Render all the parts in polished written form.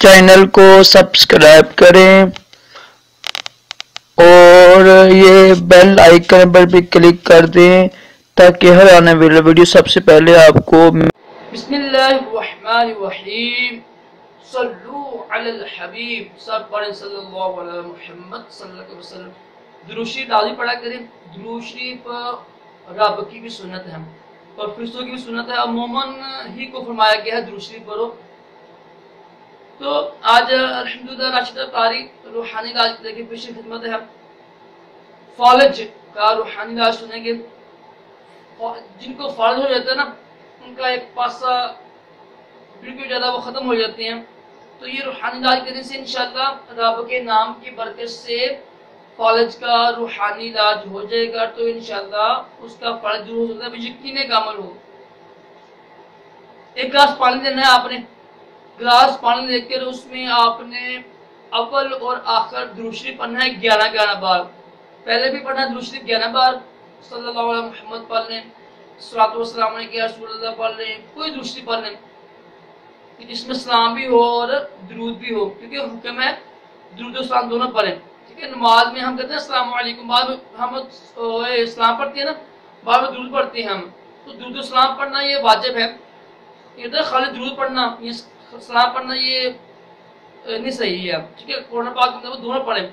Channel کو subscribe کریں اور یہ بیل آئیکن پر بھی کلک کر دیں تاکہ ہر آنے والی ویڈیو سب سے پہلے آپ کو بسم اللہ الرحمن الرحیم صلو علی الحبیب سب پڑھیں صلی اللہ علیہ محمد صلی اللہ علیہ وسلم۔ درود شریف لازمی پڑھا کریں۔ درود شریف رب کی بھی سنت ہے اور فرشتوں کی بھی سنت ہے، عموماً ہی کو فرمایا گیا ہے درود شریف پڑھو۔ تو آج الحمدللہ راشدہ قاری روحانی علاج کی پیش خدمت ہے۔ فالج کا روحانی علاج سنیں گے۔ جن کو فالج ہو جاتا ہے نا، ان کا ایک پاسا بالکل زیادہ وہ ختم ہو جاتے ہیں، تو یہ روحانی علاج کرنے سے انشاءاللہ رب کے نام کی برکت سے فالج کا روحانی علاج ہو جائے گا، تو انشاءاللہ اس کا فالج دور ہو سکتا ہے، یقین کا عمل ہو۔ ایک گلاس پانی لینا ہے آپ نے، گلاس پانی لے کر اس میں آپ نے اول اور آخر درود شریف پڑھنا ہے 11 بار۔ پہلے بھی پڑھنا ہے درود شریف 11 بار، صلی اللہ علیہ محمد پڑھ لیں، صلاۃ والسلام علیہ رسول اللہ پڑھ لیں، کوئی درود شریف پڑھ لیں جس میں سلام بھی ہو اور درود بھی ہو، کیونکہ حکم ہے درود و سلام دونوں پڑھیں۔ ٹھیک ہے، نماز میں ہم کہتے ہیں السلام علیکم، بعد میں ہم سلام پڑھتے ہیں نا، بعد میں درود پڑھتے ہیں ہم، تو درود و سلام پڑھنا یہ واجب ہے۔ یہ تو خالی درود پڑھنا، یہ سلام پڑھنا یہ نہیں صحیح ہے۔ ٹھیک ہے، قرآن پاک میں دونوں پڑھیں،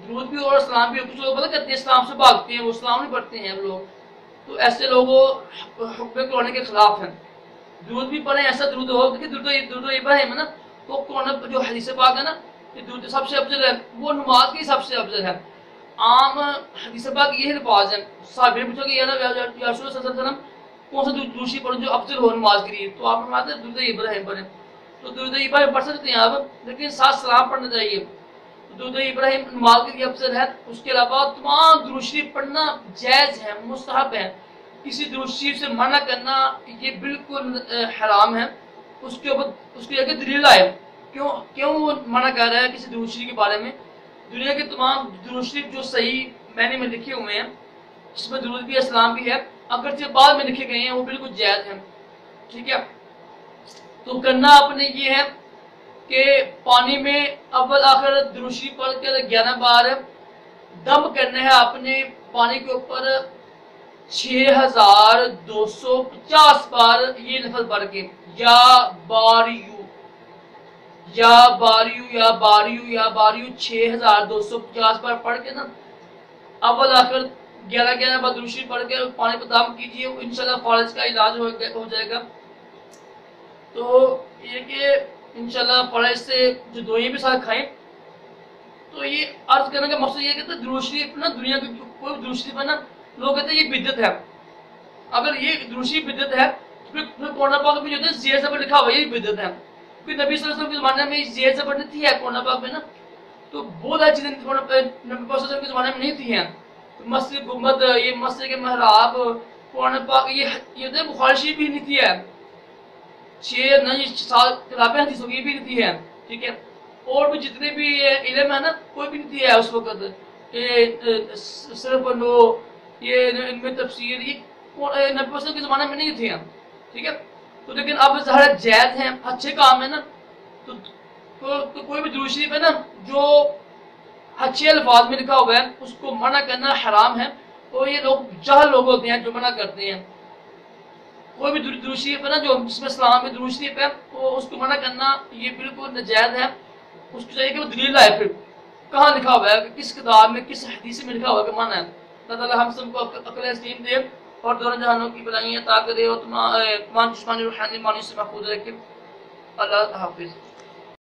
درود بھی اور سلام بھی۔ کچھ لوگ پتہ کرتے ہیں اسلام سے بھاگتے ہیں، وہ سلام نہیں پڑھتے ہیں لوگ، تو ایسے لوگوں حکم قرآن کے خلاف ہیں۔ درود بھی پڑھیں، ایسا درود ہو کہ درود ابراہیم ہے نا، وہ قرآن جو حدیث پاک ہے نا، یہ درود سب سے افضل ہے، وہ نماز کی سب سے افضل ہے۔ عام حدیث پاک یہ الفاظ ہیں، صحابہ نے پوچھا کہ یا رسول اللہ صلی اللہ علیہ وسلم کون سا درود شریف پڑھوں جو افضل ہو نماز کے لیے، تو آپ فرماتے ہیں درود ابراہیم پڑھیں۔ تو درود ابراہیم پڑھ سکتے ہیں آپ، لیکن ساتھ سلام پڑھنا چاہیے۔ درود ابراہیم نماز کے لیے افضل ہے، اس کے علاوہ تمام درود شریف پڑھنا جائز ہے، مستحب ہے۔ کسی درود شریف سے منع کرنا یہ بالکل حرام ہے۔ اس کے جگہ دلیل آئے کیوں وہ منع کر رہا ہے کسی درود شریف کے بارے میں۔ دنیا کے تمام درود شریف جو صحیح معنی میں لکھے ہوئے ہیں، جس میں درود بھی اسلام بھی ہے، اگرچہ بعد میں لکھے گئے ہیں، وہ بالکل جائز ہیں۔ ٹھیک ہے، تو کرنا آپ نے یہ ہے کہ پانی میں اول آخر درود شریف پڑھ کر 11 بار دم کرنا ہے آپ نے پانی کے اوپر 6250 بار یہ لفظ پڑھ کے، یا باریو یا باریو یا باریو یا باریو 6250 بار پڑھ کے نا، اول آخر 11 بار درود شریف پڑھ کے پانی کو دم کیجئے، انشاءاللہ فالج کا علاج ہو جائے گا۔ تو یہ کہ انشاءاللہ فالج سے جو دوائیں بھی ساتھ کھائیں۔ تو یہ عرض کرنے کا مقصد یہ کہتا ہے درود شریف نا، دنیا کے کوئی درود شریف ہے نا، لوگ کہتے ہیں یہ بدعت ہے۔ اگر یہ درود شریف بدعت ہے تو پھر قرآن پاک میں جو ہے زیر زبر لکھا ہوا ہے یہ بدعت ہے، کیونکہ نبی صلی اللہ علیہ وسلم کے زمانے میں زیر زبر نہیں تھی ہے قرآن پاک میں نا، تو بہت ساری چیزیں نبی صلی اللہ علیہ وسلم کے زمانے میں نہیں تھی ہیں۔ مسجد گنبد، یہ مسجد کے محراب، قرآن پاک یہ بخاری شریف بھی نہیں تھی ہے، 6 کتابیں حدیثوں کی بھی نہیں تھی ہے۔ ٹھیک ہے، اور بھی جتنے بھی علم ہے نا کوئی بھی نہیں تھی ہے اس وقت، صرف لو یہ ان میں تفسیر یہ نبی وسلم کے زمانے میں نہیں تھی ہیں۔ ٹھیک ہے، تو لیکن اب ظاہر جائز ہیں، اچھے کام ہے نا، تو کوئی بھی درود شریف ہے نا جو اچھے الفاظ میں لکھا ہوا ہے اس کو منع کرنا حرام ہے، اور یہ لوگ جاہل لوگ ہوتے ہیں جو منع کرتے ہیں۔ کوئی بھی درود شریف ہے نا جو جس میں اسلام میں درود شریف ہے، تو اس کو منع کرنا یہ بالکل ناجائز ہے۔ اس کو چاہیے کہ وہ دلیل آئے، پھر کہاں لکھا ہوا ہے، کس کتاب میں کس حدیث میں لکھا ہوا ہے کہ منع ہے۔ اللہ تعالیٰ ہم سب کو عقل سلیم دے اور دونوں جہانوں کی بلائیاں عطا کرے اور تمام جسمانی روحانی معنی سے محفوظ رکھے۔ اللہ حافظ۔